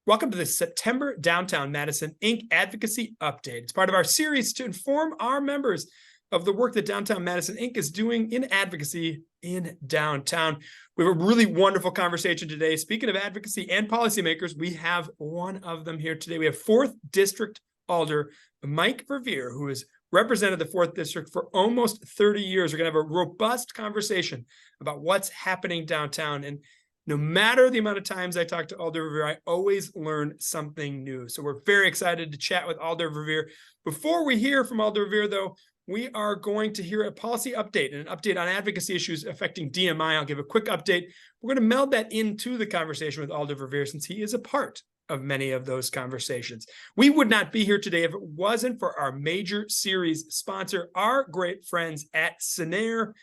Welcome to the September Downtown Madison Inc. Advocacy Update. It's part of our series to inform our members of the work that Downtown Madison Inc. is doing in advocacy in downtown. We have a really wonderful conversation today. Speaking of advocacy and policymakers, we have one of them here today. We have 4th District Alder Mike Verveer, who has represented the 4th District for almost 30 years. We're going to have a robust conversation about what's happening downtown. And no matter the amount of times I talk to Alder Verveer, I always learn something new. So we're very excited to chat with Alder Verveer. Before we hear from Alder Verveer, though, we are going to hear a policy update and an update on advocacy issues affecting DMI. I'll give a quick update. We're going to meld that into the conversation with Alder Verveer since he is a part of many of those conversations. We would not be here today if it wasn't for our major series sponsor, our great friends at Scenair.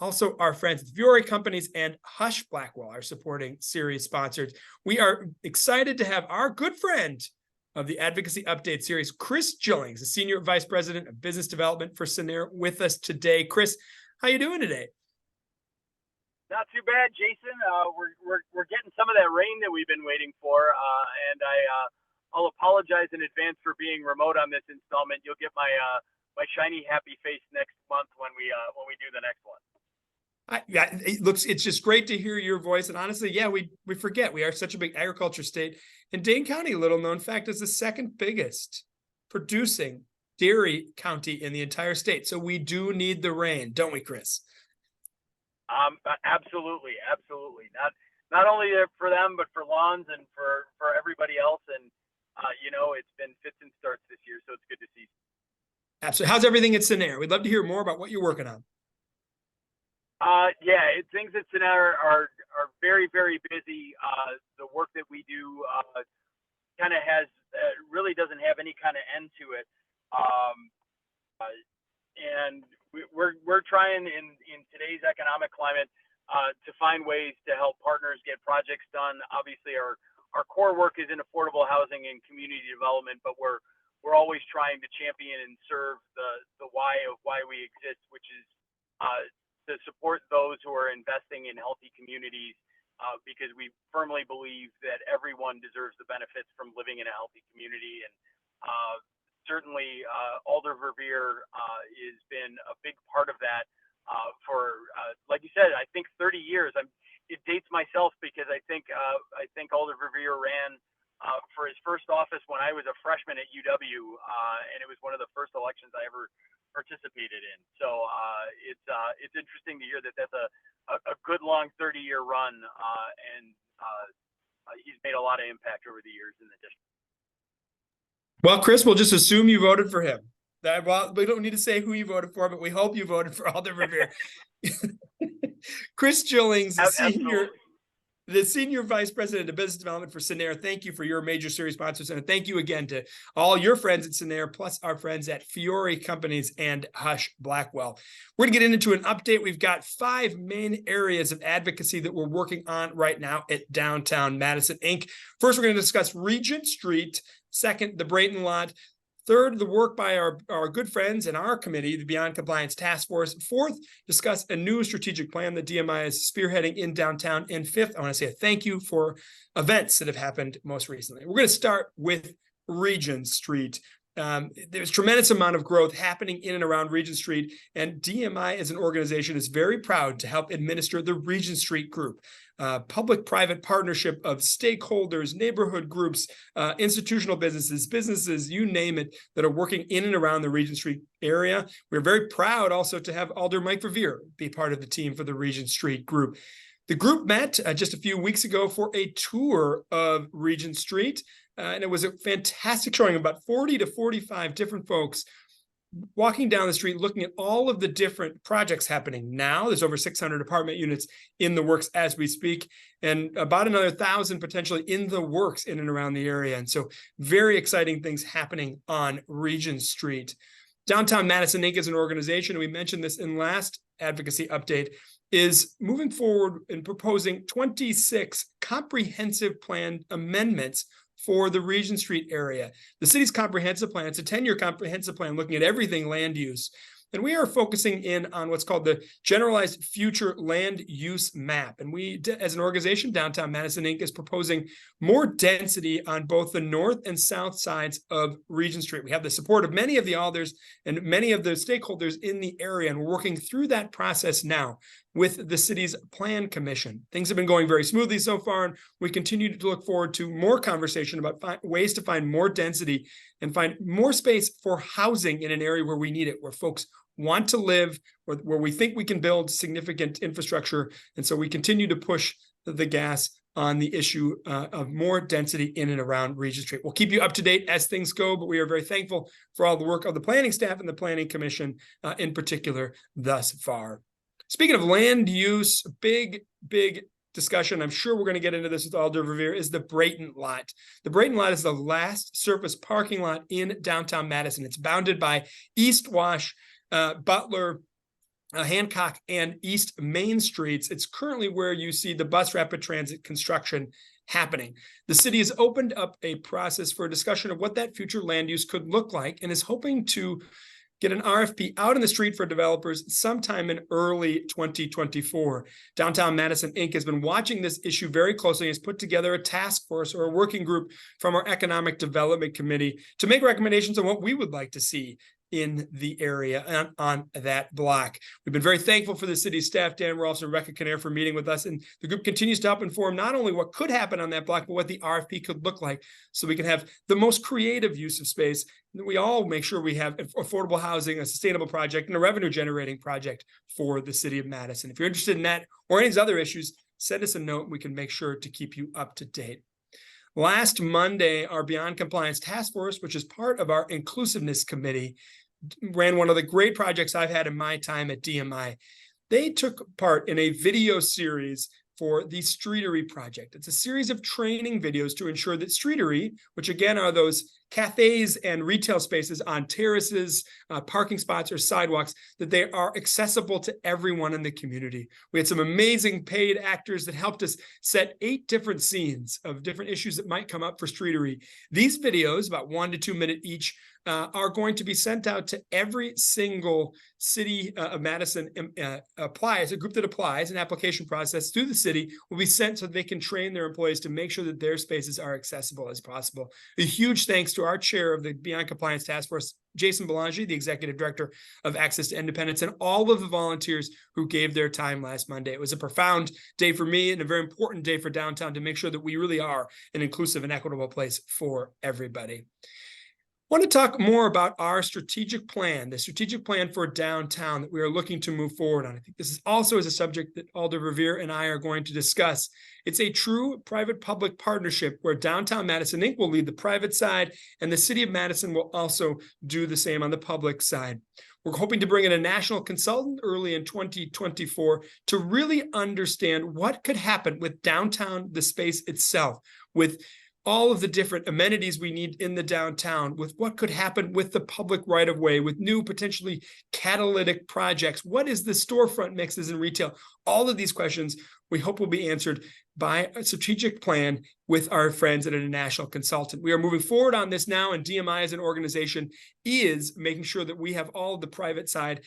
Also, our friends at Verveer Companies and Hush Blackwell are supporting series sponsors. We are excited to have our good friend of the Advocacy Update series, Chris Jillings, the Senior Vice President of Business Development for Scenair, with us today. Chris, how you doing today? Not too bad, Jason. We're getting some of that rain that we've been waiting for, and I'll apologize in advance for being remote on this installment. You'll get my my shiny happy face next month when we do the next one. Yeah, it's just great to hear your voice. And honestly, yeah, we forget we are such a big agriculture state. And Dane County, little known fact, is the second biggest producing dairy county in the entire state. So we do need the rain, don't we, Chris? Absolutely. Not only for them, but for lawns and for everybody else. And it's been fits and starts this year, so it's good to see. Absolutely. How's everything at Scenair? We'd love to hear more about what you're working on. Things at Scenair are very, very busy. The work that we do kind of really doesn't have any kind of end to it. And we're trying in today's economic climate to find ways to help partners get projects done. Obviously, our core work is in affordable housing and community development, but we're always trying to champion and serve the why of why we exist, which is to support those who are investing in healthy communities, because we firmly believe that everyone deserves the benefits from living in a healthy community. And certainly Alder Verveer has been a big part of that for, like you said, I think 30 years. It dates myself because I think Alder Verveer ran for his first office when I was a freshman at UW, and it was one of the first elections I ever participated in. So it's interesting to hear that that's a good long 30-year run, and he's made a lot of impact over the years in the district. Well, Chris, we'll just assume you voted for him. Well, we don't need to say who you voted for, but we hope you voted for Alder Verveer. Chris Jillings, the Senior Vice President of Business Development for Scenair, thank you for your major series sponsors. And thank you again to all your friends at Scenair, plus our friends at Verveer Companies and Hush Blackwell. We're going to get into an update. We've got 5 main areas of advocacy that we're working on right now at Downtown Madison Inc. First, we're going to discuss Regent Street. Second, the Brayton lot. Third, the work by our good friends in our committee, the Beyond Compliance Task Force. Fourth, discuss a new strategic plan that DMI is spearheading in downtown. And fifth, I want to say a thank you for events that have happened most recently. We're going to start with Regent Street. There's a tremendous amount of growth happening in and around Regent Street, and DMI as an organization is very proud to help administer the Regent Street Group, public-private partnership of stakeholders, neighborhood groups, institutional businesses, you name it, that are working in and around the Regent Street area. We're very proud also to have Alder Mike Verveer be part of the team for the Regent Street Group. The group met just a few weeks ago for a tour of Regent Street. And it was a fantastic showing, about 40 to 45 different folks walking down the street, looking at all of the different projects happening now. There's over 600 apartment units in the works as we speak, and about another 1,000 potentially in the works in and around the area. And so very exciting things happening on Regent Street. Downtown Madison Inc. is an organization, and we mentioned this in last advocacy update, is moving forward and proposing 26 comprehensive plan amendments for the Regent Street area. The city's comprehensive plan, it's a 10-year comprehensive plan looking at everything land use, And we are focusing in on what's called the Generalized Future Land Use Map. And we, as an organization, Downtown Madison Inc. is proposing more density on both the north and south sides of Regent Street. We have the support of many of the Alders and many of the stakeholders in the area, and we're working through that process now with the city's Plan Commission. Things have been going very smoothly so far, and we continue to look forward to more conversation about ways to find more density and find more space for housing in an area where we need it, where folks want to live, where we think we can build significant infrastructure. And so we continue to push the gas on the issue of more density in and around Regent Street. We'll keep you up to date as things go, but we are very thankful for all the work of the planning staff and the Planning Commission in particular thus far. Speaking of land use, big discussion, I'm sure we're going to get into this with Alder Verveer, is the Brayton lot. The Brayton lot is the last surface parking lot in downtown Madison. It's bounded by East Wash, Butler, Hancock, and East Main Streets. It's currently where you see the bus rapid transit construction happening. The city has opened up a process for a discussion of what that future land use could look like and is hoping to get an RFP out in the street for developers sometime in early 2024. Downtown Madison Inc. has been watching this issue very closely and has put together a task force or a working group from our Economic Development Committee to make recommendations on what we would like to see in the area on that block. We've been very thankful for the city's staff, Dan Rolfs and Rebecca Kinnair, for meeting with us. And the group continues to help inform not only what could happen on that block, but what the RFP could look like so we can have the most creative use of space. And we all make sure we have affordable housing, a sustainable project, and a revenue generating project for the city of Madison. If you're interested in that or any of these other issues, send us a note. We can make sure to keep you up to date. Last Monday, our Beyond Compliance Task Force, which is part of our Inclusiveness Committee, ran one of the great projects I've had in my time at DMI. They took part in a video series for the Streetery Project. It's a series of training videos to ensure that Streetery, which again are those cafes and retail spaces on terraces, parking spots, or sidewalks, that they are accessible to everyone in the community. We had some amazing paid actors that helped us set 8 different scenes of different issues that might come up for Streetery. These videos, about 1 to 2 minutes each, are going to be sent out to every single city of Madison applies, a group that applies, an application process through the city will be sent so they can train their employees to make sure that their spaces are accessible as possible. A huge thanks to our chair of the Beyond Compliance Task Force, Jason Belangi, the Executive Director of Access to Independence, and all of the volunteers who gave their time last Monday. It was a profound day for me and a very important day for downtown to make sure that we really are an inclusive and equitable place for everybody. I want to talk more about our strategic plan, the strategic plan for downtown that we are looking to move forward on. I think this is also a subject that Alder Verveer and I are going to discuss. It's a true private-public partnership where Downtown Madison Inc. will lead the private side, and the city of Madison will also do the same on the public side. We're hoping to bring in a national consultant early in 2024 to really understand what could happen with downtown, the space itself, with all of the different amenities we need in the downtown, with what could happen with the public right-of-way, with new potentially catalytic projects. What is the storefront mixes in retail? All of these questions we hope will be answered by a strategic plan with our friends at a national consultant. We are moving forward on this now, and DMI as an organization is making sure that we have all of the private side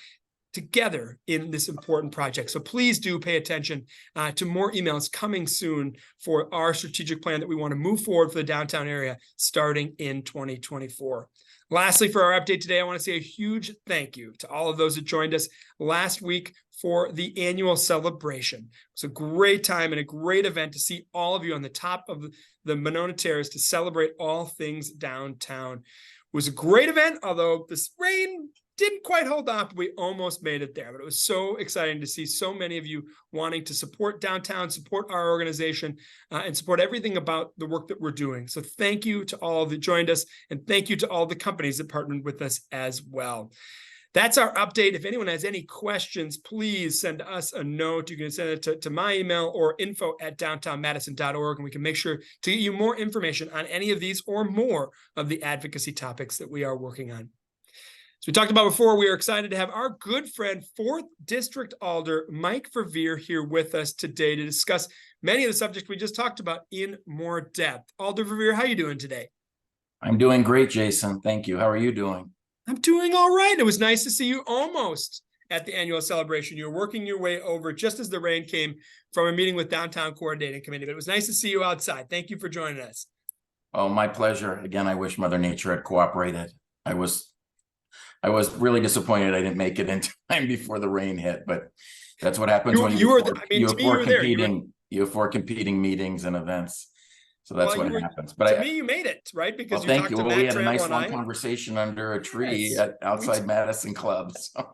together in this important project. So please do pay attention to more emails coming soon for our strategic plan that we want to move forward for the downtown area starting in 2024. Lastly, for our update today, I want to say a huge thank you to all of those that joined us last week for the annual celebration. It was a great time and a great event to see all of you on the top of the Monona Terrace to celebrate all things downtown. It was a great event, although this rain didn't quite hold off. We almost made it there, but it was so exciting to see so many of you wanting to support downtown, support our organization, and support everything about the work that we're doing. So thank you to all that joined us, and thank you to all the companies that partnered with us as well. That's our update. If anyone has any questions, please send us a note. You can send it to my email or info@downtownmadison.org, and we can make sure to get you more information on any of these or more of the advocacy topics that we are working on. As we talked about before, we are excited to have our good friend, 4th District Alder, Mike Verveer, here with us today to discuss many of the subjects we just talked about in more depth. Alder Verveer, how are you doing today? I'm doing great, Jason. Thank you. How are you doing? I'm doing all right. It was nice to see you almost at the annual celebration. You were working your way over just as the rain came from a meeting with Downtown Coordinating Committee, but it was nice to see you outside. Thank you for joining us. Oh, my pleasure. Again, I wish Mother Nature had cooperated. I was really disappointed I didn't make it in time before the rain hit, but that's what happens when you were, I mean, to me, you were there. you have four competing meetings and events. So that's what happens. But to me, you made it, right? Because you talked to Matt we had a nice Trammell long conversation under a tree Yes. outside Madison Club. So.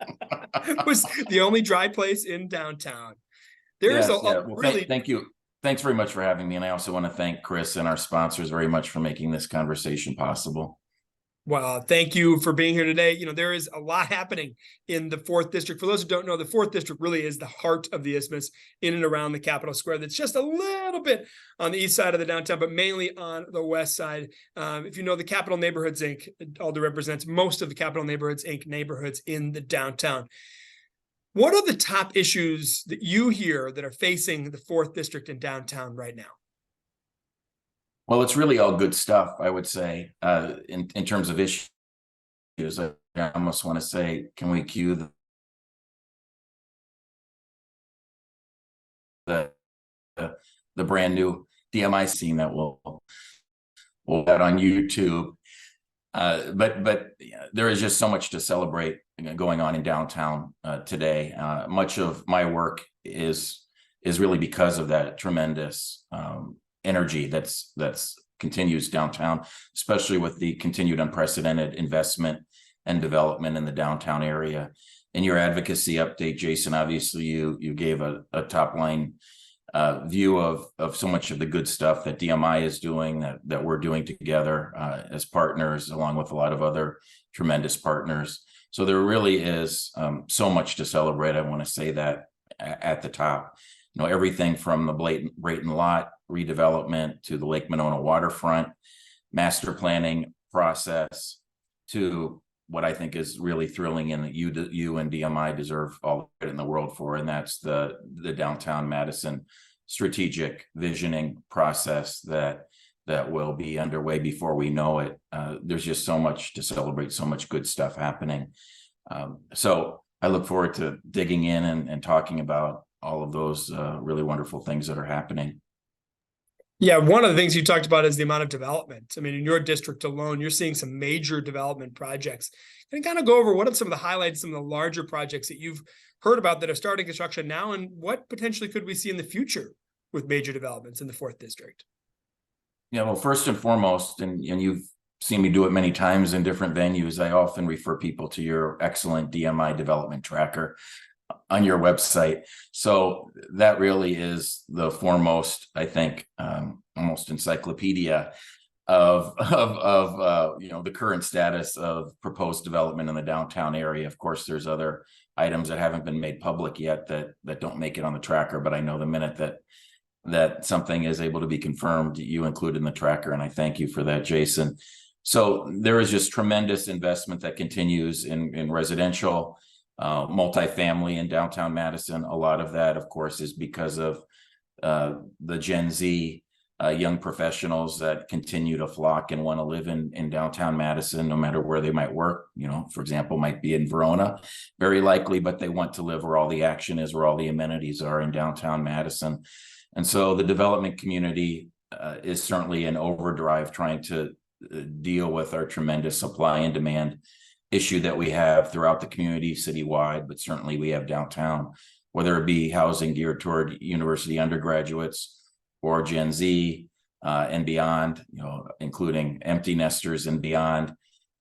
It was the only dry place in downtown. There's really thank you. Thanks very much for having me. And I also want to thank Chris and our sponsors very much for making this conversation possible. Well, thank you for being here today. You know, there is a lot happening in the 4th District. For those who don't know, the 4th District really is the heart of the Isthmus in and around the Capitol Square. That's just a little bit on the east side of the downtown, but mainly on the west side. If you know the Capitol Neighborhoods, Inc., Alder represents most of the Capitol Neighborhoods, Inc. neighborhoods in the downtown. What are the top issues that you hear that are facing the 4th District in downtown right now? Well, it's really all good stuff, I would say, in terms of issues. I almost want to say, can we cue the brand new DMI scene that we'll get on YouTube? But there is just so much to celebrate going on in downtown today. Much of my work is really because of that tremendous energy that's continues downtown, especially with the continued unprecedented investment and development in the downtown area. In your advocacy update, Jason, obviously you gave a top line view of so much of the good stuff that DMI is doing, that we're doing together as partners, along with a lot of other tremendous partners. So there really is so much to celebrate. I want to say that at the top. You know, everything from the Brayton lot redevelopment to the Lake Monona Waterfront master planning process to what I think is really thrilling and that you and DMI deserve all the credit in the world for, and that's the downtown Madison strategic visioning process that will be underway before we know it. There's just so much to celebrate, so much good stuff happening. So I look forward to digging in and talking about all of those really wonderful things that are happening. Yeah, one of the things you talked about is the amount of development. I mean, in your district alone, you're seeing some major development projects. Can you kind of go over what are some of the highlights, some of the larger projects that you've heard about that are starting construction now, and what potentially could we see in the future with major developments in the 4th District? Yeah, well, first and foremost, and you've seen me do it many times in different venues, I often refer people to your excellent DMI development tracker on your website. So that really is the foremost, I think, almost encyclopedia of the current status of proposed development in the downtown area. Of course, there's other items that haven't been made public yet that don't make it on the tracker, but I know the minute that something is able to be confirmed, you include in the tracker, and I thank you for that, Jason. So there is just tremendous investment that continues in residential, multifamily in downtown Madison. A lot of that, of course, is because of the Gen Z young professionals that continue to flock and want to live in downtown Madison, no matter where they might work. You know, for example, might be in Verona, very likely, but they want to live where all the action is, where all the amenities are in downtown Madison. And so the development community is certainly in overdrive trying to deal with our tremendous supply and demand issue that we have throughout the community citywide, but certainly we have downtown, whether it be housing geared toward university undergraduates or Gen Z and beyond, you know, including empty nesters and beyond.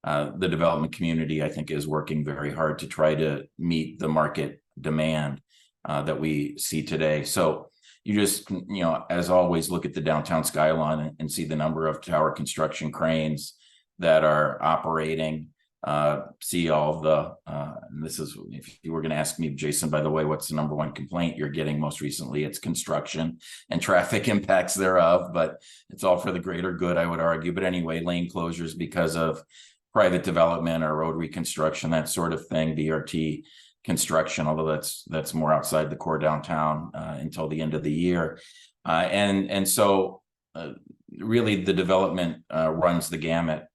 The development community, I think, is working very hard to try to meet the market demand that we see today. So you just, you know, as always, look at the downtown skyline and see the number of tower construction cranes that are operating. See all the, and this is, if you were going to ask me, Jason, by the way, what's the number one complaint you're getting most recently? It's construction and traffic impacts thereof, but it's all for the greater good, I would argue. But anyway, lane closures because of private development or road reconstruction, that sort of thing, BRT construction, although that's more outside the core downtown until the end of the year. And so really the development runs the gamut.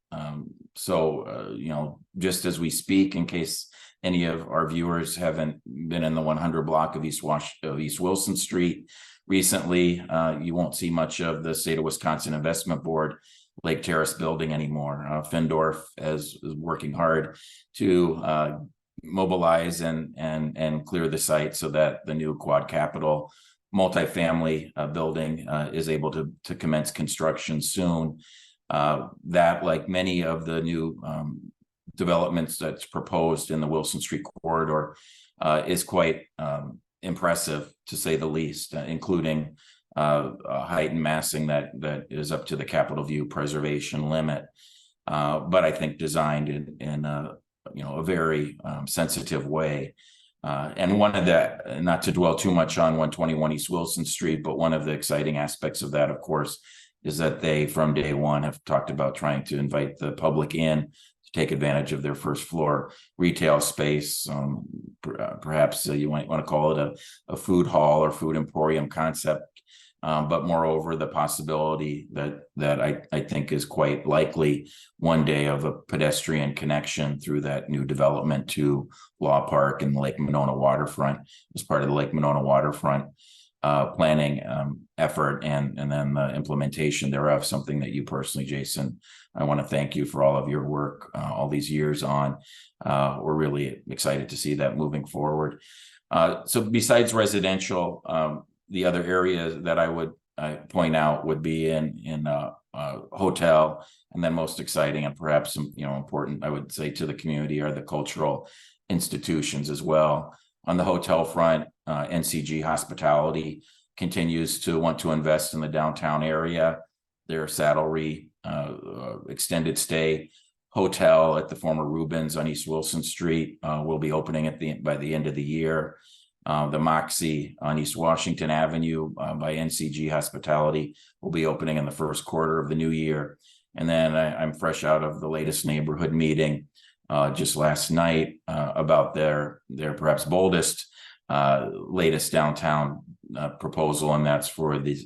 just as we speak, in case any of our viewers haven't been in the 100 block of East Wilson Street recently, you won't see much of the State of Wisconsin Investment Board Lake Terrace building anymore. Findorf is working hard to mobilize and clear the site so that the new Quad Capital multifamily building is able to commence construction soon. That, like many of the new developments that's proposed in the Wilson Street corridor, is quite impressive, to say the least, including height and massing that is up to the Capitol View preservation limit, but I think designed in a very sensitive way. And one of the, not to dwell too much on 121 East Wilson Street, but one of the exciting aspects of that, of course, is that they, from day one, have talked about trying to invite the public in to take advantage of their first floor retail space. Perhaps you might want to call it a food hall or food emporium concept. But moreover, the possibility that I think is quite likely one day of a pedestrian connection through that new development to Law Park and the Lake Monona Waterfront as part of the Lake Monona Waterfront planning effort, and then the implementation thereof, something that you personally, Jason, I want to thank you for all of your work all these years on. We're really excited to see that moving forward. So besides residential, the other areas that I would point out would be in hotel, and then most exciting and perhaps important, I would say, to the community are the cultural institutions as well. On the hotel front, NCG Hospitality continues to want to invest in the downtown area. Their Saddlery extended stay hotel at the former Rubens on East Wilson Street will be opening by the end of the year. The Moxie on East Washington Avenue by NCG Hospitality will be opening in the first quarter of the new year. And then I'm fresh out of the latest neighborhood meeting just last night about their perhaps boldest, latest downtown proposal, and that's for the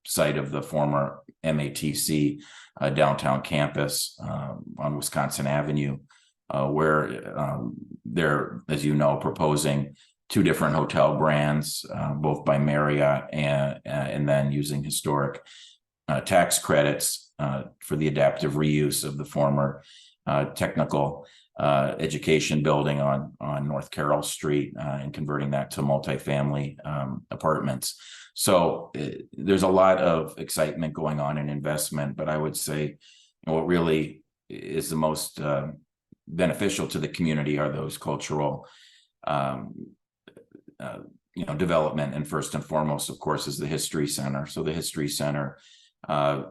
site of the former MATC downtown campus on Wisconsin Avenue, where they're, as you know, proposing two different hotel brands, both by Marriott and then using historic tax credits for the adaptive reuse of the former technical education building on North Carroll Street and converting that to multifamily apartments. So there's a lot of excitement going on in investment, but I would say what really is the most beneficial to the community are those cultural development, and first and foremost, of course, is the History Center. So the History Center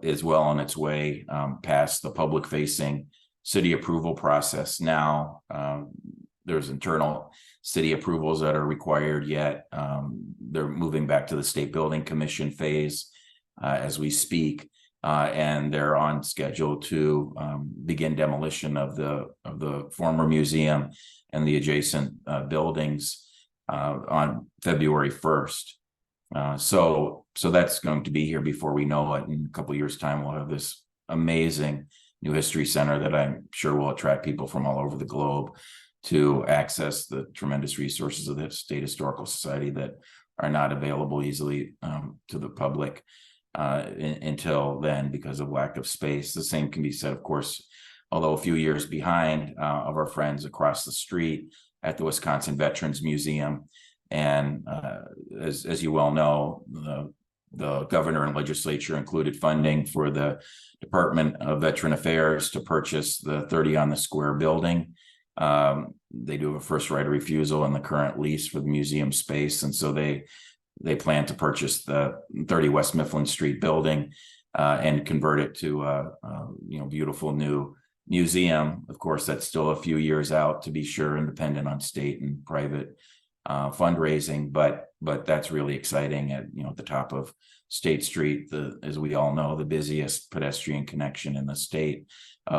is well on its way past the public-facing city approval process now. There's internal city approvals that are required yet. They're moving back to the State Building Commission phase as we speak, and they're on schedule to begin demolition of the former museum and the adjacent buildings on February 1st. So that's going to be here before we know it. In a couple of years' time, we'll have this amazing new history center that I'm sure will attract people from all over the globe to access the tremendous resources of the State Historical Society that are not available easily to the public until then because of lack of space. The same can be said, of course, although a few years behind, of our friends across the street at the Wisconsin Veterans Museum. And as you well know, the governor and legislature included funding for the Department of Veteran Affairs to purchase the 30 on the Square building. They do have a first right of refusal in the current lease for the museum space, and so they plan to purchase the 30 West Mifflin Street building and convert it to a beautiful new museum. Of course, that's still a few years out, to be sure, and dependent on state and private fundraising, but that's really exciting at the top of State Street, as we all know, the busiest pedestrian connection in the state.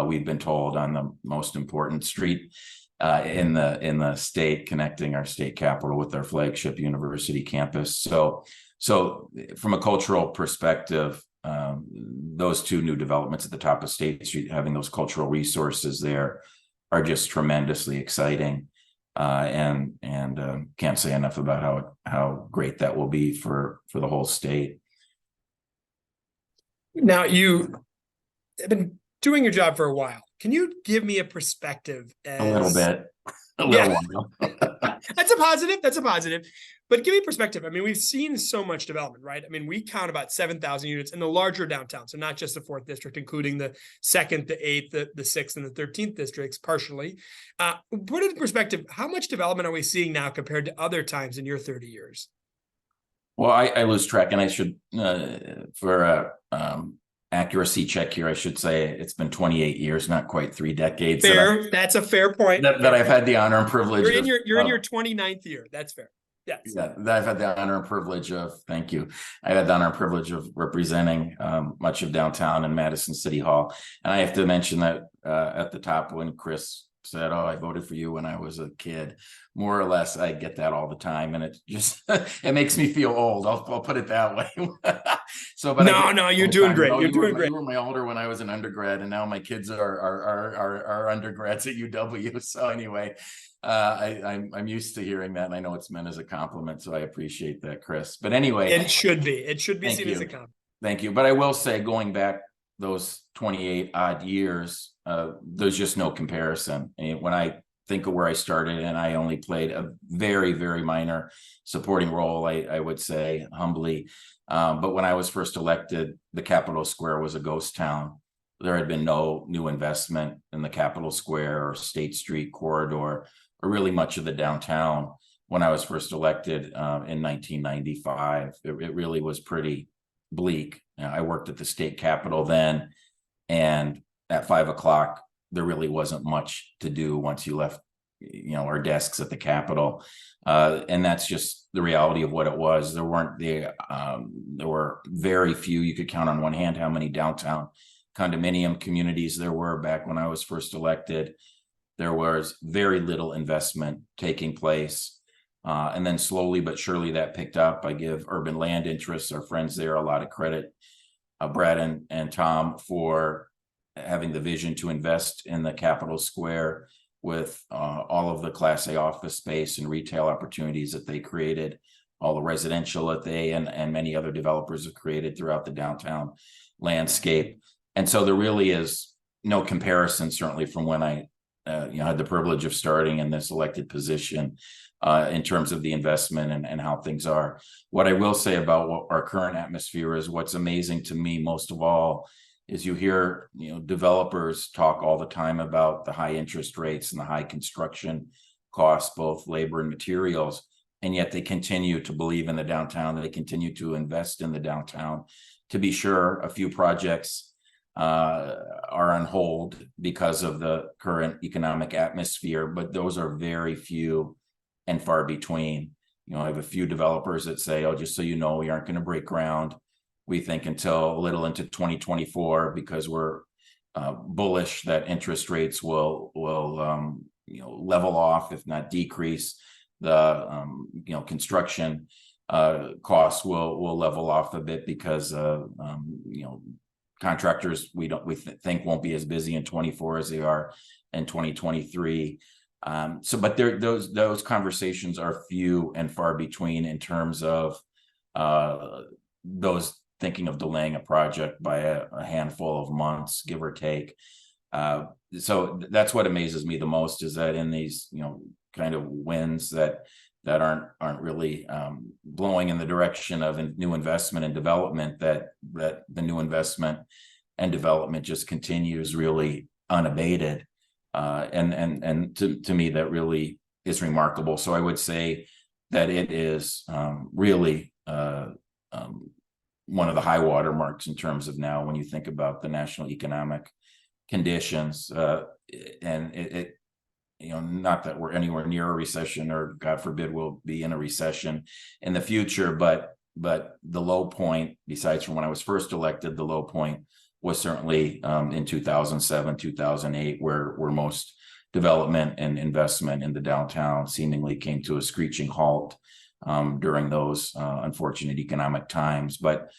We've been told on the most important street in the state, connecting our state capital with our flagship university campus. So from a cultural perspective, those two new developments at the top of State Street, having those cultural resources there, are just tremendously exciting. And can't say enough about how great that will be for the whole state. Now, you have been doing your job for a while. Can you give me a perspective? A little bit. Yeah. That's a positive. That's a positive. But give me perspective. I mean, we've seen so much development, right? I mean, we count about 7,000 units in the larger downtown. So not just the 4th district, including the 2nd, the 8th, the 6th, and the 13th districts partially. Put it in perspective, how much development are we seeing now compared to other times in your 30 years? Well, I lose track, and I should, for accuracy check here, I should say it's been 28 years, not quite 3 decades. Fair. That's a fair point. That I've had the honor and privilege. You're in your 29th year. That's fair. Yes. Yeah, that I've had the honor and privilege of. Thank you. I had the honor and privilege of representing much of downtown and Madison City Hall. And I have to mention that at the top, when Chris said, "Oh, I voted for you when I was a kid," more or less, I get that all the time, and it just it makes me feel old. I'll put it that way. So, but no, you're doing great. You're doing great. You were my older when I was an undergrad, and now my kids are undergrads at UW. So anyway, I'm used to hearing that, and I know it's meant as a compliment, so I appreciate that, Chris. But anyway, it should be seen as a compliment. Thank you. But I will say, going back those 28 odd years, there's just no comparison. And when I think of where I started, and I only played a very, very minor supporting role, I would say humbly. But when I was first elected, the Capitol Square was a ghost town. There had been no new investment in the Capitol Square or State Street corridor, or really much of the downtown when I was first elected in 1995. It really was pretty bleak. I worked at the state capitol then, and at 5 o'clock, there really wasn't much to do once you left, our desks at the Capitol. And that's just the reality of what it was. There were very few, you could count on one hand how many downtown condominium communities there were back when I was first elected. There was very little investment taking place. And then slowly but surely that picked up. I give Urban Land Interests, our friends there, a lot of credit, Brad and Tom, for having the vision to invest in the Capitol Square with all of the Class A office space and retail opportunities that they created, all the residential that they and many other developers have created throughout the downtown landscape. And so there really is no comparison, certainly from when I had the privilege of starting in this elected position in terms of the investment and how things are. What I will say about what our current atmosphere is, what's amazing to me most of all is you hear developers talk all the time about the high interest rates and the high construction costs, both labor and materials, and yet they continue to believe in the downtown. They continue to invest in the downtown. To be sure, a few projects are on hold because of the current economic atmosphere, but those are very few and far between. I have a few developers that say, "Oh, just so you know, we aren't going to break ground, we think, until a little into 2024, because we're bullish that interest rates will level off, if not decrease. The construction costs will level off a bit because contractors we think won't be as busy in 24 as they are in 2023." But those conversations are few and far between in terms of those thinking of delaying a project by a handful of months, give or take. So that's what amazes me the most, is that in these kind of winds that aren't really blowing in the direction of new investment and development, that the new investment and development just continues really unabated. And to me, that really is remarkable. So I would say that it is really one of the high water marks in terms of now when you think about the national economic conditions, and it not that we're anywhere near a recession, or God forbid we'll be in a recession in the future, but the low point, besides from when I was first elected, the low point was certainly in 2007, 2008, where most development and investment in the downtown seemingly came to a screeching halt during those unfortunate economic times. But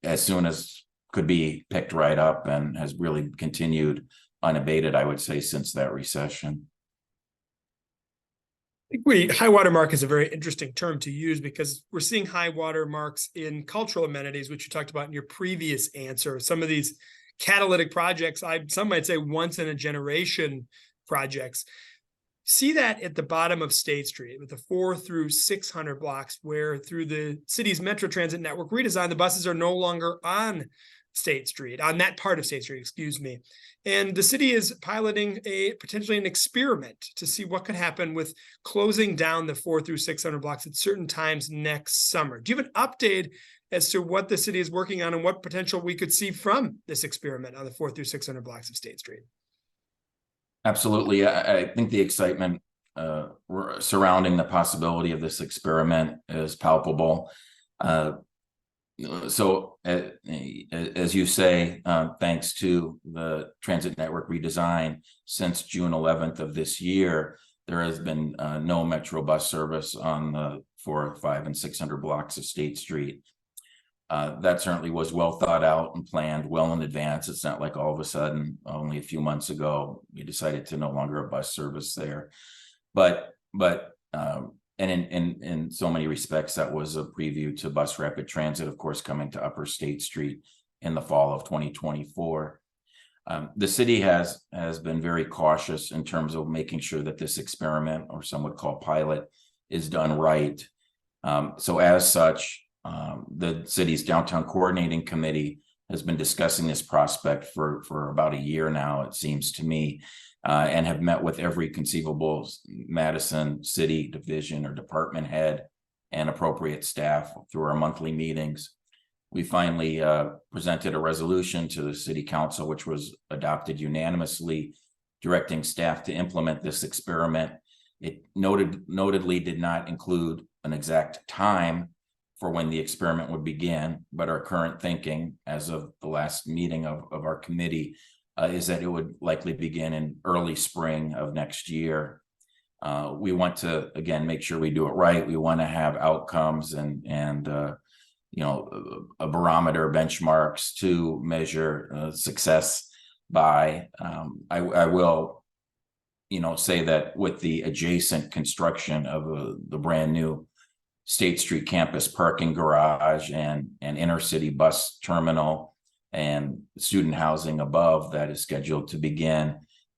as soon as could be picked right up and has really continued unabated, I would say, since that recession. I think high water mark is a very interesting term to use because we're seeing high water marks in cultural amenities, which you talked about in your previous answer. Some of these catalytic projects, some might say once in a generation projects. See that at the bottom of State Street with the 400 through 600 blocks, where through the city's Metro Transit network redesign, the buses are no longer on State Street, on that part of State Street, excuse me. And the city is piloting potentially an experiment to see what could happen with closing down the 400 through 600 blocks at certain times next summer. Do you have an update as to what the city is working on and what potential we could see from this experiment on the 400 through 600 blocks of State Street? Absolutely. I think the excitement surrounding the possibility of this experiment is palpable. So as you say, thanks to the transit network redesign, since June 11th of this year, there has been no Metro bus service on the 400, 500, and 600 blocks of State Street. That certainly was well thought out and planned well in advance. It's not like all of a sudden, only a few months ago, we decided to no longer have bus service there. And in so many respects, that was a preview to bus rapid transit, of course, coming to Upper State Street in the fall of 2024. The city has been very cautious in terms of making sure that this experiment, or some would call pilot, is done right. So as such, the city's downtown coordinating committee has been discussing this prospect for about a year now, it seems to me, and have met with every conceivable Madison city division or department head and appropriate staff through our monthly meetings. We finally presented a resolution to the city council, which was adopted unanimously, directing staff to implement this experiment. It notably did not include an exact time for when the experiment would begin, but our current thinking as of the last meeting of our committee is that it would likely begin in early spring of next year. We want to, again, make sure we do it right. We want to have outcomes and you know, a barometer, benchmarks to measure success by. I will, you know, say that with the adjacent construction of the brand new State Street campus parking garage and inner city bus terminal and student housing above that is scheduled to begin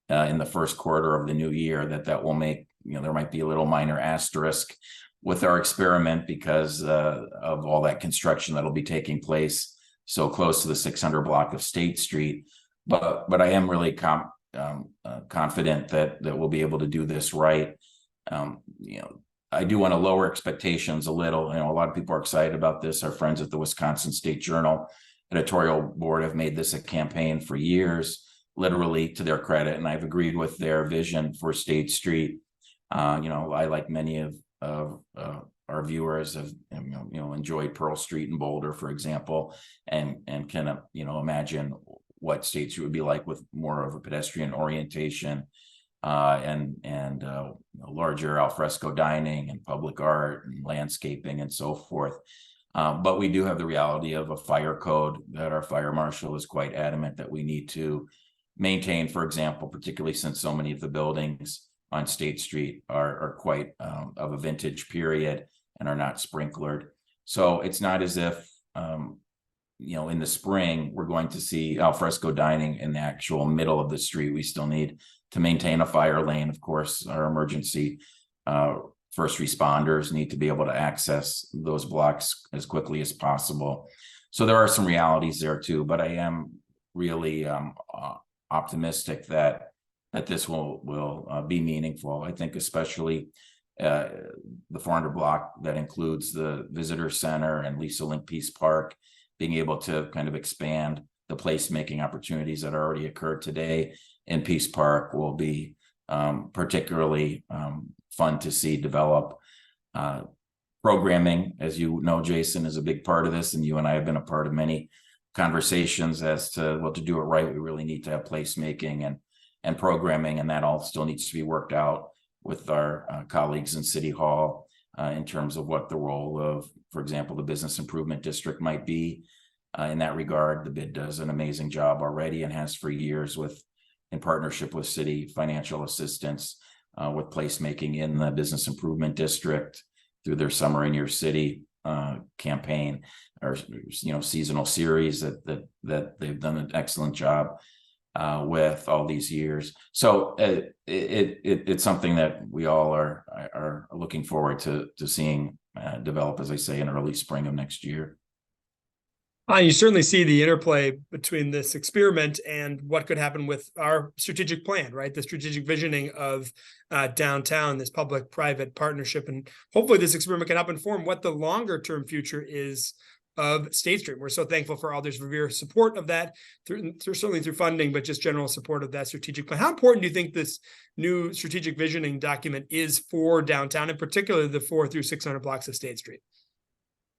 in the first quarter of the new year, that will make, you know, there might be a little minor asterisk with our experiment because of all that construction that'll be taking place so close to the 600 block of State Street. But I am really confident that we'll be able to do this right. You know, I do want to lower expectations a little. You know, a lot of people are excited about this. Our friends at the Wisconsin State Journal editorial board have made this a campaign for years, literally, to their credit, and I've agreed with their vision for State Street. You know, I, like many of our viewers, have enjoyed Pearl Street in Boulder, for example, and can you know, imagine what State Street would be like with more of a pedestrian orientation and larger alfresco dining and public art and landscaping and so forth. But we do have the reality of a fire code that our fire marshal is quite adamant that we need to maintain, for example, particularly since so many of the buildings on State Street are quite of a vintage period and are not sprinklered. So it's not as if, you know, in the spring, we're going to see alfresco dining in the actual middle of the street. We still need to maintain a fire lane. Of course, our emergency first responders need to be able to access those blocks as quickly as possible. So there are some realities there too, but I am really optimistic that this will be meaningful. I think especially the 400 block that includes the visitor center and Lisa Link Peace Park, being able to kind of expand the placemaking opportunities that already occurred today in Peace Park will be particularly fun to see develop. Programming, as you know, Jason, is a big part of this, and you and I have been a part of many conversations as to, well, to do it right, we really need to have placemaking and programming, and that all still needs to be worked out with our colleagues in City Hall in terms of what the role of, for example, the Business Improvement District might be. in that regard. The bid does an amazing job already and has for years in partnership with city financial assistance, with placemaking in the business improvement district through their Summer in Your City campaign, or seasonal series that they've done an excellent job with all these years. So it's something that we all are looking forward to seeing develop, as I say, in early spring of next year. You certainly see the interplay between this experiment and what could happen with our strategic plan, right? The strategic visioning of downtown, this public-private partnership. And hopefully this experiment can help inform what the longer-term future is of State Street. We're so thankful for Alder's Verveer support of that, certainly through funding, but just general support of that strategic plan. How important do you think this new strategic visioning document is for downtown, in particular the 400 through 600 blocks of State Street?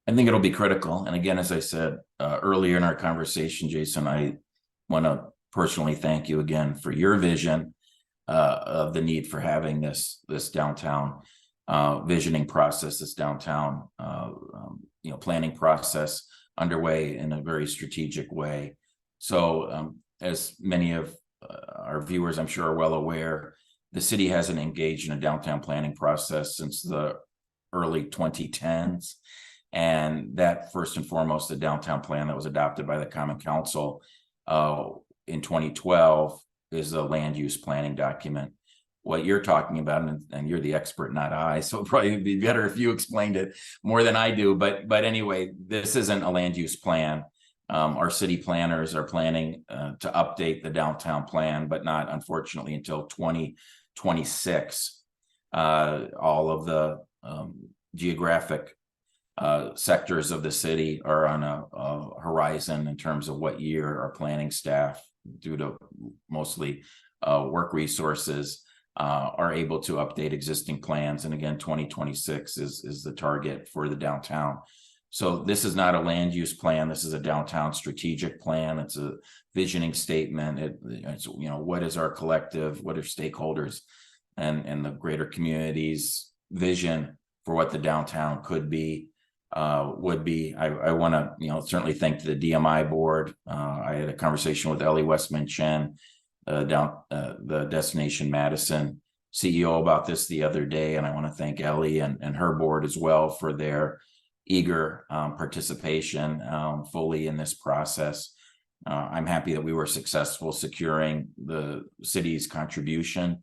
I think it'll be critical. And again, as I said earlier in our conversation, Jason, I want to personally thank you again for your vision of the need for having this downtown visioning process, this downtown planning process underway in a very strategic way. So as many of our viewers, I'm sure, are well aware, the city hasn't engaged in a downtown planning process since the early 2010s. And that, first and foremost, the downtown plan that was adopted by the Common Council in 2012 is the land use planning document. What you're talking about, and you're the expert, not I, so it'd probably be better if you explained it more than I do. But anyway, this isn't a land use plan. Our city planners are planning to update the downtown plan, but not, unfortunately, until 2026. All of the geographic sectors of the city are on a horizon in terms of what year our planning staff, due to mostly work resources, are able to update existing plans. And again, 2026 is the target for the downtown. So this is not a land use plan. This is a downtown strategic plan. It's a visioning statement. It's what is our collective, what are stakeholders and the greater community's vision for what the downtown could be, would be. I want to certainly thank the DMI board. I had a conversation with Ellie Westman Chen, the Destination Madison CEO, about this the other day, and I want to thank Ellie and her board as well for their eager participation fully in this process. I'm happy that we were successful securing the city's contribution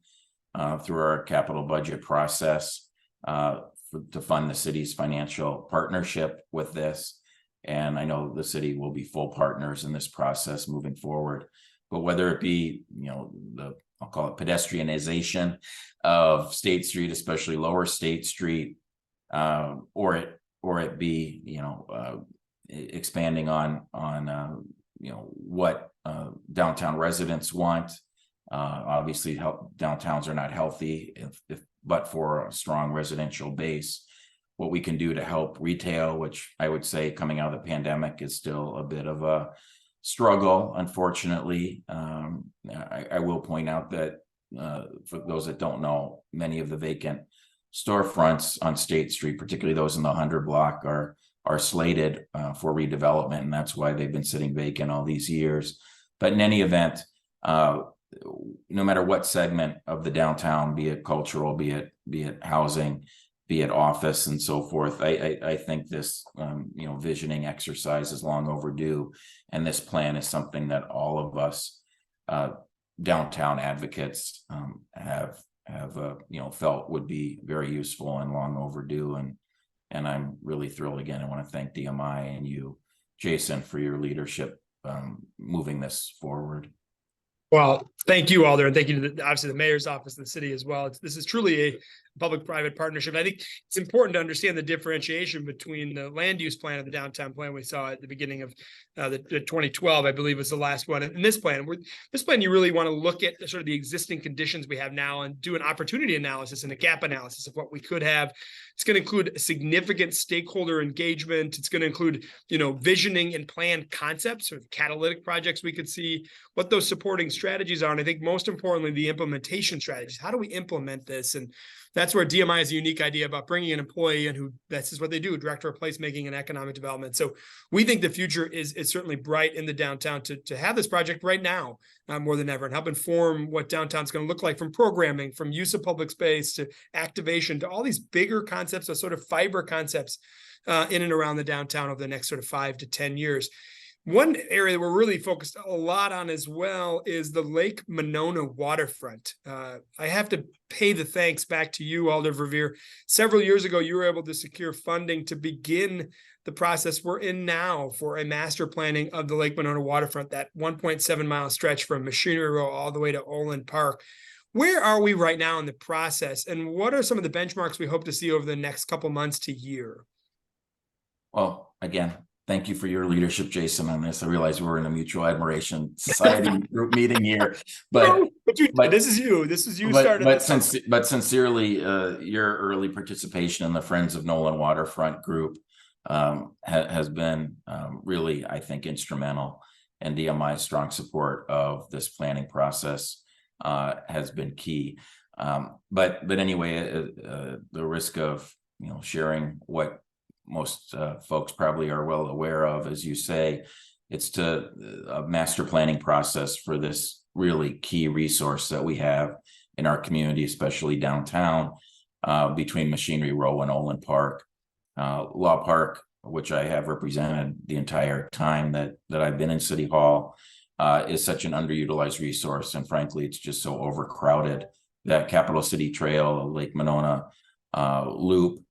through our capital budget process to fund the city's financial partnership with this. And I know the city will be full partners in this process moving forward. But whether it be, I'll call it pedestrianization of State Street, especially Lower State Street, or it be, expanding on what downtown residents want. Obviously, downtowns are not healthy but for a strong residential base. What we can do to help retail, which I would say coming out of the pandemic is still a bit of a struggle, unfortunately. I will point out that for those that don't know, many of the vacant storefronts on State Street, particularly those in the 100 block, are slated for redevelopment, and that's why they've been sitting vacant all these years. But in any event, no matter what segment of the downtown, be it cultural, be it housing, be it office, and so forth, I think this visioning exercise is long overdue, and this plan is something that all of us downtown advocates have felt would be very useful and long overdue. And I'm really thrilled. Again, I want to thank DMI and you, Jason, for your leadership moving this forward. Well, thank you, Alder, and thank you to obviously the mayor's office and the city as well. This is truly a public-private partnership. I think it's important to understand the differentiation between the land use plan and the downtown plan we saw at the beginning of the 2012, I believe, was the last one. And this plan, you really want to look at sort of the existing conditions we have now and do an opportunity analysis and a gap analysis of what we could have. It's going to include significant stakeholder engagement. It's going to include, visioning and planned concepts or catalytic projects we could see. what those supporting strategies are. And I think most importantly, the implementation strategies. How do we implement this? And that's where DMI is a unique idea about bringing an employee in who this is what they do, director of placemaking and economic development. So we think the future is certainly bright in the downtown to have this project right now more than ever, and help inform what downtown's going to look like, from programming, from use of public space to activation, to all these bigger concepts, of sort of fiber concepts in and around the downtown over the next sort of 5 to 10 years. One area that we're really focused a lot on as well is the Lake Monona Waterfront. I have to pay the thanks back to you, Alder Verveer. Several years ago, you were able to secure funding to begin the process we're in now for a master planning of the Lake Monona Waterfront, that 1.7-mile stretch from Machinery Row all the way to Olin Park. Where are we right now in the process, and what are some of the benchmarks we hope to see over the next couple months to year? Well, again, thank you for your leadership, Jason, on this. I realize we're in a mutual admiration society group meeting here, but this is you started. But sincerely, your early participation in the Friends of Nolan Waterfront group has been really, I think, instrumental, and DMI's strong support of this planning process has been key. But anyway, the risk of sharing what most folks probably are well aware of, as you say, it's to a master planning process for this really key resource that we have in our community, especially downtown, between Machinery Row and Olin Park. Law Park, which I have represented the entire time that I've been in City Hall, is such an underutilized resource, and frankly, it's just so overcrowded. That Capital City Trail, Lake Monona loop,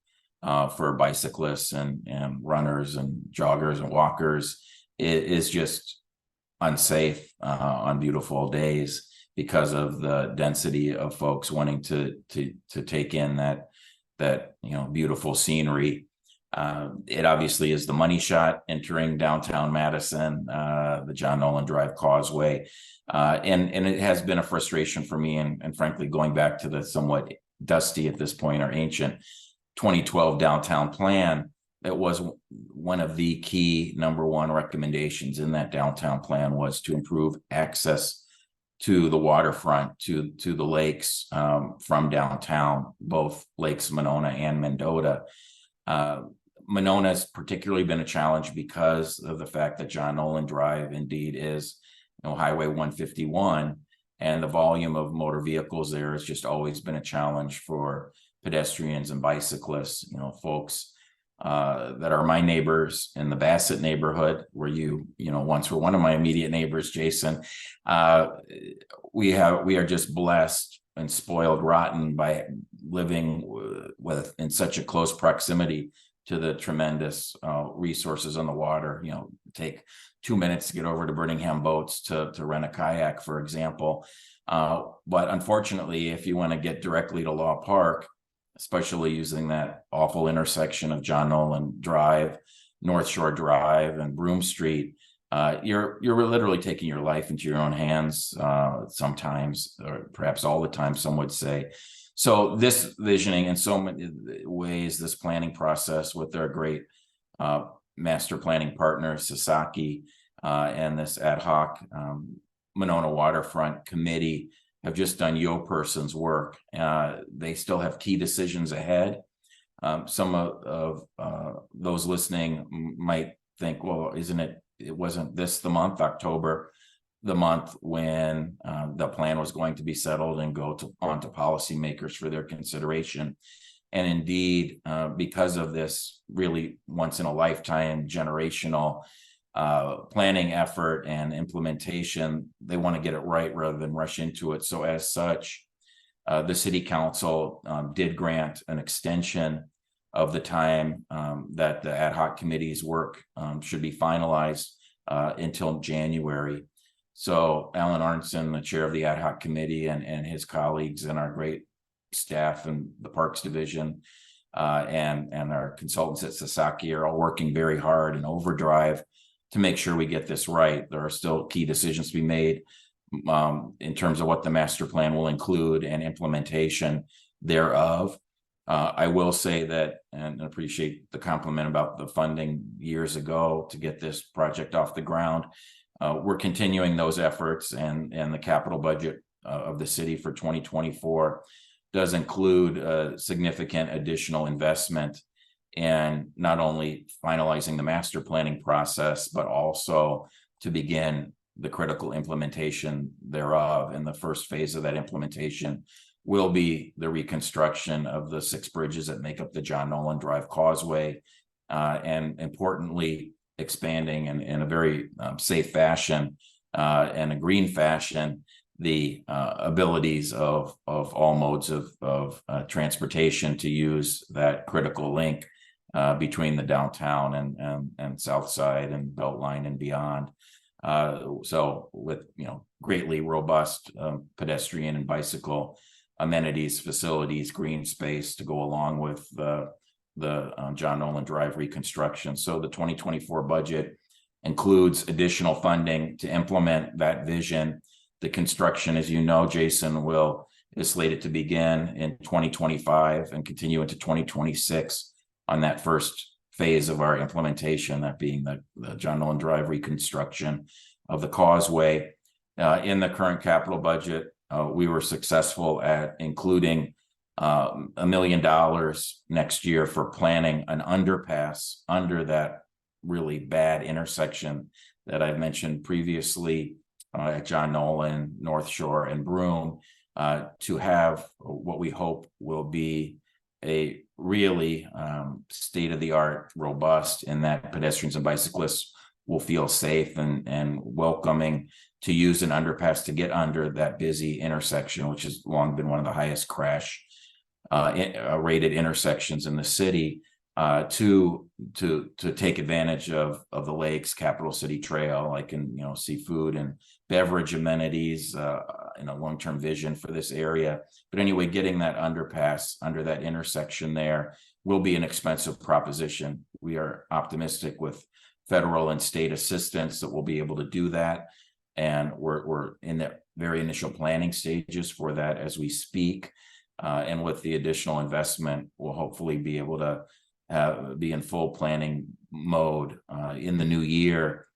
for bicyclists and runners and joggers and walkers, it is just unsafe on beautiful days because of the density of folks wanting to take in that beautiful scenery. It obviously is the money shot entering downtown Madison, the John Nolan Drive Causeway, and it has been a frustration for me, and frankly, going back to the somewhat dusty at this point or ancient 2012 downtown plan, it was one of the key #1 recommendations in that downtown plan was to improve access to the waterfront, to the lakes from downtown, both Lakes Monona and Mendota. Monona has particularly been a challenge because of the fact that John Nolan Drive indeed is Highway 151, and the volume of motor vehicles there has just always been a challenge for pedestrians and bicyclists, folks that are my neighbors in the Bassett neighborhood, where you once were one of my immediate neighbors, Jason. We are just blessed and spoiled rotten by living in such a close proximity to the tremendous resources on the water. Take 2 minutes to get over to Birmingham Boats to rent a kayak, for example. But unfortunately, if you want to get directly to Law Park, especially using that awful intersection of John Nolan Drive, North Shore Drive, and Broome Street, you're literally taking your life into your own hands sometimes, or perhaps all the time, some would say. So this visioning, in so many ways, this planning process with their great master planning partner, Sasaki, and this ad hoc Monona Waterfront Committee have just done person's work. They still have key decisions ahead. Some of those listening might think, well, it wasn't this the month, October, the month when the plan was going to be settled and go on to policymakers for their consideration. And indeed, because of this really once in a lifetime generational planning effort and implementation, they want to get it right rather than rush into it. So as such, the city council did grant an extension of the time that the ad hoc committee's work should be finalized until January. So Alan Arnson, the chair of the ad hoc committee, and his colleagues and our great staff and the Parks Division and our consultants at Sasaki are all working very hard in overdrive to make sure we get this right. There are still key decisions to be made in terms of what the master plan will include and implementation thereof. I will say that, and appreciate the compliment about the funding years ago to get this project off the ground. we're continuing those efforts, and the capital budget of the city for 2024 does include a significant additional investment in not only finalizing the master planning process, but also to begin the critical implementation thereof. And the first phase of that implementation will be the reconstruction of the 6 bridges that make up the John Nolan Drive Causeway, and importantly, expanding in a very safe fashion and a green fashion the abilities of all modes of transportation to use that critical link between the downtown and south side and Beltline and beyond. So with greatly robust pedestrian and bicycle amenities, facilities, green space to go along with the John Nolan Drive reconstruction. So the 2024 budget includes additional funding to implement that vision. The construction, as you know, Jason, is slated to begin in 2025 and continue into 2026 on that first phase of our implementation, that being the John Nolan Drive reconstruction of the causeway. In the current capital budget, we were successful at including $1 million next year for planning an underpass under that really bad intersection that I've mentioned previously at John Nolan, North Shore, and Broome, to have what we hope will be a really state-of-the-art, robust, in that pedestrians and bicyclists will feel safe and welcoming to use an underpass to get under that busy intersection, which has long been one of the highest crash rated intersections in the city, to take advantage of the lakes, Capital City Trail, like seafood and beverage amenities, in a long-term vision for this area. But anyway, getting that underpass under that intersection there will be an expensive proposition. We are optimistic with federal and state assistance that we'll be able to do that. And we're in the very initial planning stages for that as we speak. And with the additional investment, we'll hopefully be able to be in full planning mode in the new year.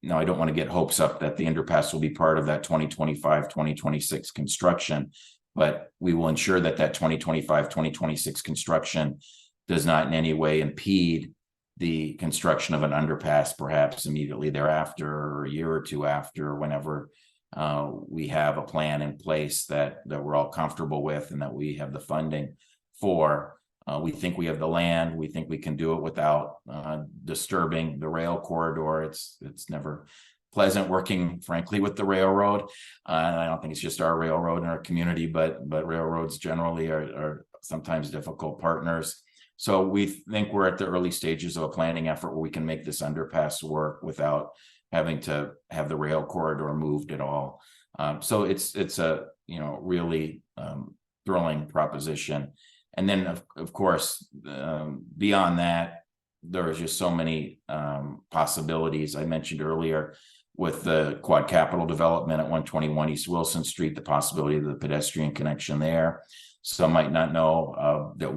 Now, I don't want to get hopes up that the underpass will be part of that 2025-2026 construction, but we will ensure that 2025-2026 construction does not in any way impede the construction of an underpass, perhaps immediately thereafter or a year or two after, whenever we have a plan in place that we're all comfortable with and that we have the funding for. We think we have the land. We think we can do it without disturbing the rail corridor. It's never pleasant working, frankly, with the railroad. I don't think it's just our railroad in our community, but railroads generally are sometimes difficult partners. So we think we're at the early stages of a planning effort where we can make this underpass work without having to have the rail corridor moved at all. So it's a really thrilling proposition. And then of course, beyond that, there are just so many possibilities. I mentioned earlier with the quad capital development at 121 East Wilson Street, the possibility of the pedestrian connection there. Some might not know that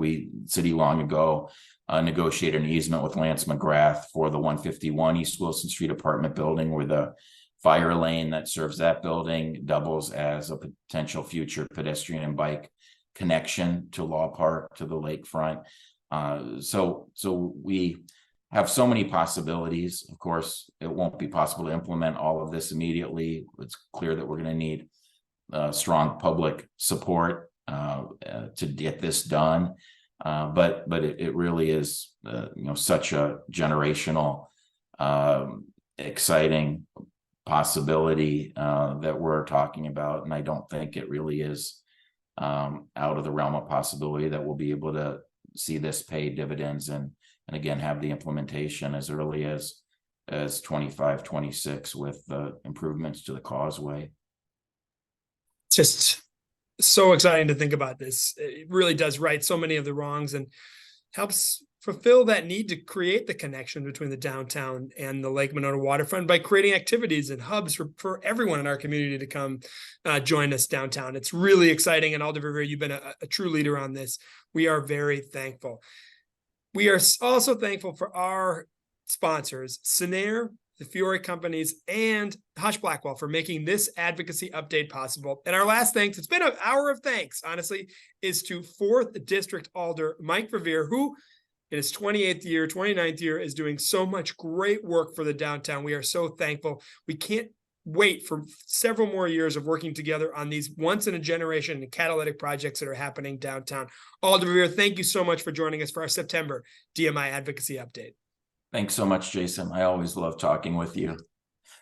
city long ago negotiated an easement with Lance McGrath for the 151 East Wilson Street apartment building, where the fire lane that serves that building doubles as a potential future pedestrian and bike connection to Law Park, to the lakefront. So we have so many possibilities. Of course, it won't be possible to implement all of this immediately. It's clear that we're going to need strong public support to get this done. But it really is such a generational, exciting possibility that we're talking about, and I don't think it really is out of the realm of possibility that we'll be able to see this pay dividends and again have the implementation as early as 25-26 with the improvements to the causeway. Just so exciting to think about this. It really does right so many of the wrongs and helps fulfill that need to create the connection between the downtown and the Lake Monona Waterfront by creating activities and hubs for everyone in our community to come join us downtown. It's really exciting. And Alder, Verveer, you've been a true leader on this. We are very thankful. We are also thankful for our sponsors, Senair, the Fiore companies, and Hush Blackwell for making this advocacy update possible. And our last thanks, it's been an hour of thanks, honestly, is to 4th District Alder Mike Verveer, who in his 28th year, 29th year, is doing so much great work for the downtown. We are so thankful. We can't wait for several more years of working together on these once-in-a-generation catalytic projects that are happening downtown. Alder Verveer, thank you so much for joining us for our September DMI Advocacy Update. Thanks so much, Jason. I always love talking with you,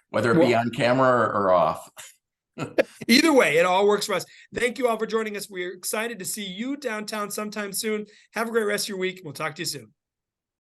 whether it be on camera or off. Either way, it all works for us. Thank you all for joining us. We're excited to see you downtown sometime soon. Have a great rest of your week. We'll talk to you soon.